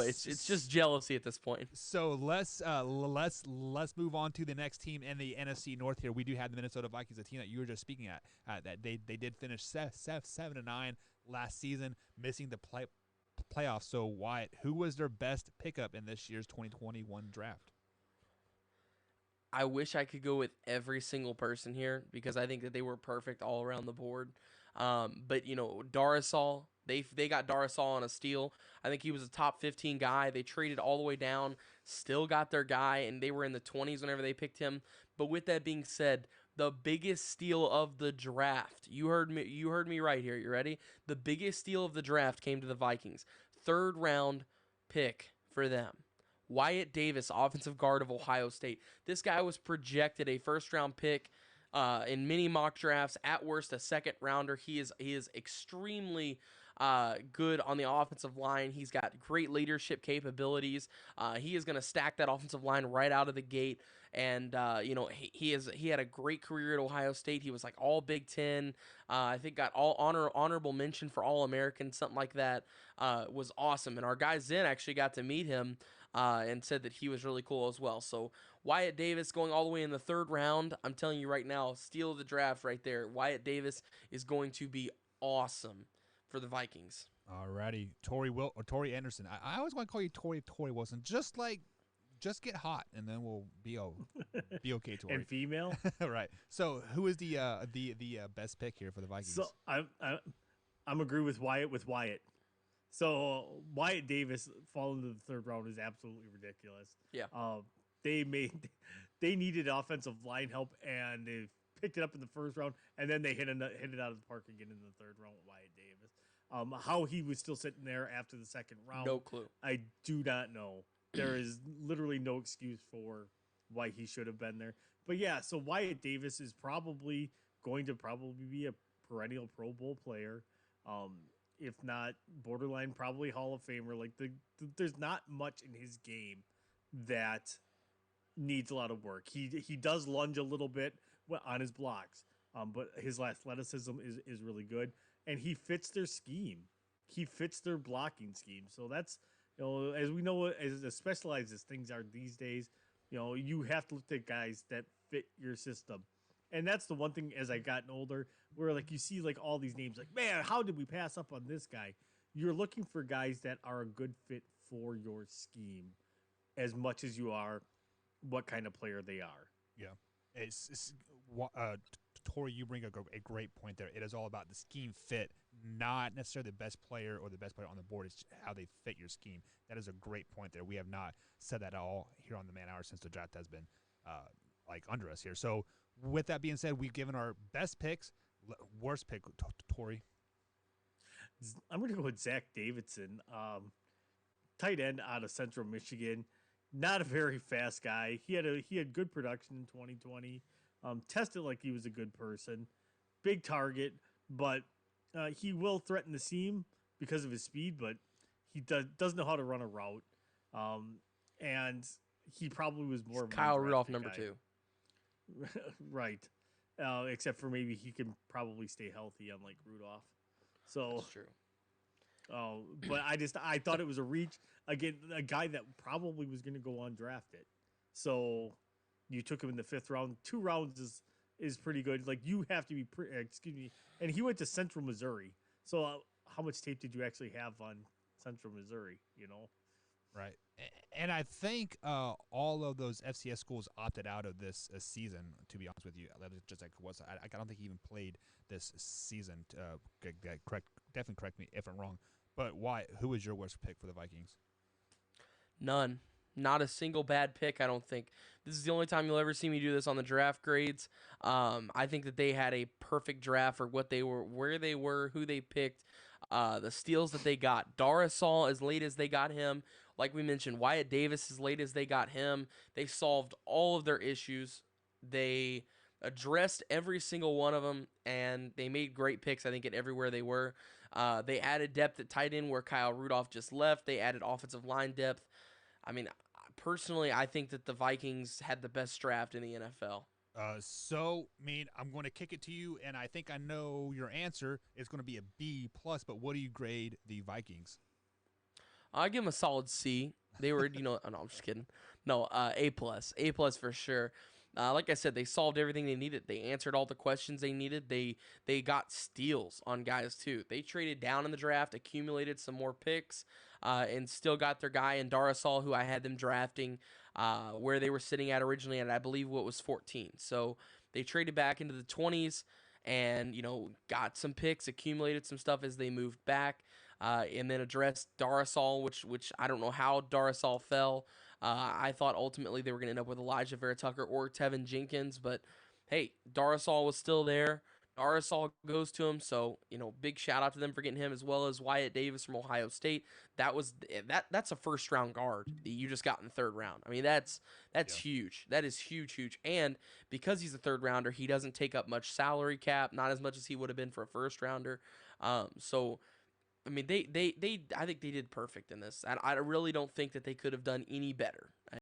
So it's just jealousy at this point. So let's move on to the next team in the NFC North here. We do have the Minnesota Vikings, a team that you were just speaking at. That they did finish 7-9 last season, missing the playoffs. So Wyatt, who was their best pickup in this year's 2021 draft? I wish I could go with every single person here because I think that they were perfect all around the board. But Darasol, they got Darasol on a steal. I think he was a top 15 guy. They traded all the way down, still got their guy, and they were in the 20s whenever they picked him. But with that being said, the biggest steal of the draft. You heard me right here. You ready? The biggest steal of the draft came to the Vikings. Third round pick for them. Wyatt Davis, offensive guard of Ohio State. This guy was projected a first-round pick in many mock drafts. At worst, a second rounder. He is extremely good on the offensive line. He's got great leadership capabilities. He is going to stack that offensive line right out of the gate. And he had a great career at Ohio State. He was like all Big Ten. I think got all honorable mention for All American, something like that. Was awesome. And our guy Zen actually got to meet him and said that he was really cool as well. So Wyatt Davis going all the way in the third round. I'm telling you right now, steal of the draft right there. Wyatt Davis is going to be awesome for the Vikings. Alrighty, Tori Anderson. I always want to call you Tori Wilson. Just get hot, and then we'll be okay, Tori. And female, right? So, who is the best pick here for the Vikings? So I'm agree with Wyatt. So Wyatt Davis falling to the third round is absolutely ridiculous. Yeah. They needed offensive line help, and they picked it up in the first round, and then they hit it out of the park again in the third round with Wyatt Davis. How he was still sitting there after the second round, No clue. I do not know. There is literally no excuse for why he should have been there. But yeah, so Wyatt Davis is probably going to be a perennial Pro Bowl player. If not borderline, probably Hall of Famer. Like there's not much in his game that needs a lot of work. He does lunge a little bit on his blocks, but his athleticism is really good, and he fits their scheme. He fits their blocking scheme. So that's, as we know, as specialized as things are these days, you have to look at guys that fit your system. And that's the one thing as I gotten older, where like you see like all these names, like, man, how did we pass up on this guy? You're looking for guys that are a good fit for your scheme, as much as you are what kind of player they are. Yeah, Tori, you bring a great point there. It is all about the scheme fit, not necessarily the best player or the best player on the board. It's how they fit your scheme. That is a great point there. We have not said that at all here on the Man Hour since the draft has been under us here. So with that being said, we've given our best picks. Worst pick, Tori. I'm going to go with Zach Davidson, tight end out of Central Michigan. Not a very fast guy. He had good production in 2020. Tested like he was a good person. Big target, but he will threaten the seam because of his speed, but he doesn't know how to run a route. And he probably was more of Kyle Rudolph number 2. Right. Except for maybe he can probably stay healthy, unlike Rudolph. So That's true. But I thought it was a reach. Again, a guy that probably was going to go undrafted. So you took him in the 5th round. 2 rounds is pretty good. Like, you have to be excuse me. And he went to Central Missouri. So how much tape did you actually have on Central Missouri? Right. And I think all of those FCS schools opted out of this season, to be honest with you. Just like I don't think he even played this season. Definitely correct me if I'm wrong. But why? Who was your worst pick for the Vikings? None. Not a single bad pick, I don't think. This is the only time you'll ever see me do this on the draft grades. I think that they had a perfect draft for what they were, where they were, who they picked, the steals that they got. Darasol as late as they got him. Like we mentioned, Wyatt Davis as late as they got him. They solved all of their issues. They addressed every single one of them, and they made great picks, I think, at everywhere they were. They added depth at tight end where Kyle Rudolph just left. They added offensive line depth. I mean, personally, I think that the Vikings had the best draft in the NFL. I'm going to kick it to you, and I think I know your answer. It's going to be a B+, but what do you grade the Vikings? I give them a solid C. They were, oh, no, I'm just kidding. No, A plus, A plus for sure. Like I said, they solved everything they needed. They answered all the questions they needed. They got steals on guys too. They traded down in the draft, accumulated some more picks, and still got their guy in Darasol, who I had them drafting, where they were sitting at originally, at I believe what was 14. So they traded back into the 20s, and got some picks, accumulated some stuff as they moved back, and then addressed Darasol, which I don't know how Darasol fell. I thought ultimately they were going to end up with Elijah Vera Tucker or Tevin Jenkins, but hey, Darasol was still there. Darasol goes to him, so big shout out to them for getting him, as well as Wyatt Davis from Ohio State. That's a first round guard that you just got in the third round. I mean, that's Yeah. huge. That is huge, huge. And because he's a third rounder, he doesn't take up much salary cap, not as much as he would have been for a first rounder. So I mean, I think they did perfect in this. I really don't think that they could have done any better.